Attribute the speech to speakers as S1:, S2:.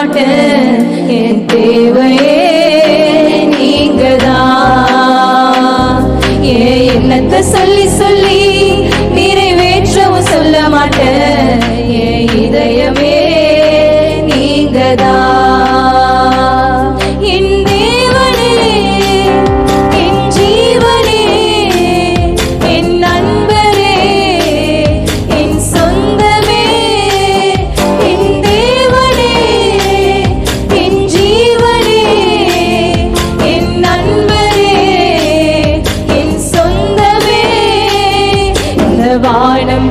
S1: மாட்டேன். என் தேவையே நீங்கதான். என் எண்ணத்தை சொல்லி சொல்லி நிறைவேற்றவும் சொல்ல மாட்டேன். என் இதயமே நீங்கதான். என் தேவனே, என் ஜீவனே, என் நண்பரே, என் சொந்தமே. என் தேவனே, என் ஜீவனே, என் நண்பரே, என் சொந்தமே. இந்த வானம்